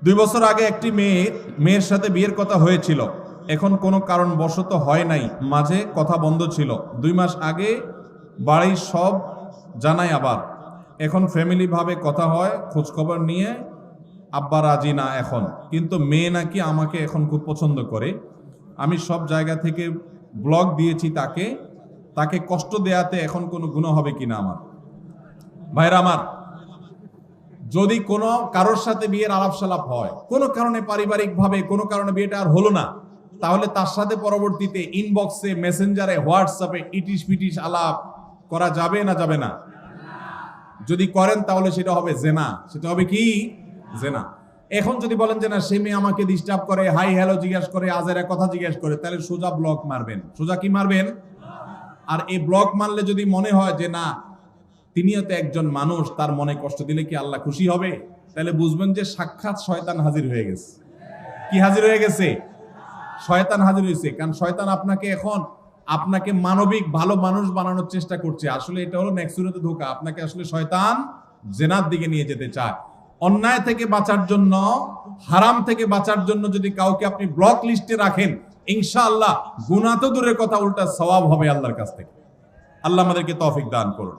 2 বছর আগে একটি মেয়ের সাথে বিয়ের কথা হয়েছিল। এখন কোনো কারণবশত হয় নাই, মাঝে কথা বন্ধ ছিল। 2 মাস আগে বাড়ির সব জানাই আবার। এখন ফ্যামিলি ভাবে কথা হয়, খোঁজখবর নিয়ে আব্বা রাজি না এখন, কিন্তু মেয়ে নাকি আমাকে এখন খুব পছন্দ করে। আমি সব জায়গা থেকে ব্লক দিয়েছি তাকে কষ্ট দেয়াতে এখন কোনো গুনাহ হবে কিনা আমার? ভাইরা আমার, যদি কোনো কারোর সাথে বিয়ের আলাপ-সালাপ হয়, কোনো কারণে পারিবারিকভাবে কোনো কারণে বিয়েটা আর হলো না, তাহলে তার সাথে পরবর্তীতে ইনবক্সে, মেসেঞ্জারে, হোয়াটসঅ্যাপে ইটিশ পিটিশ আলাপ করা যাবে না যাবে না? যদি করেন তাহলে সেটা হবে জেনা। সেটা হবে কি? জেনা। এখন যদি বলেন যে না, সে মেয়ে আমাকে ডিস্টার্ব করে, হাই হ্যালো জিজ্ঞাসা করে, আজের এক কথা জিজ্ঞাসা করে, তাহলে সোজা ব্লক মারবেন। সোজা কি মারবেন? আর এই ব্লক মারলে যদি মনে হয় যে না, তিনিও তো একজন মানুষ, তার মনে কষ্ট দিলে কি আল্লাহ খুশি হবে, তাহলে বুঝবেন যে সাক্ষাৎ শয়তান হাজির হয়ে গেছে। কি হাজির হয়ে গেছে? শয়তান হাজির হয়েছে। কারণ শয়তান আপনাকে মানবিক ভালো মানুষ বানানোর চেষ্টা করছে। আসলে এটা হলো নেক্সুরাতে ধোঁকা। আপনাকে আসলে শয়তান জেনার দিকে নিয়ে যেতে চায়। অন্যায় থেকে বাঁচার জন্য, হারাম থেকে বাঁচার জন্য যদি কাউকে আপনি ব্লক লিস্টে রাখেন, ইনশাআল্লাহ গুনাহ তো দূরের কথা, উল্টা সওয়াব হবে আল্লাহর কাছ থেকে। আল্লাহ আমাদেরকে তৌফিক দান করুন।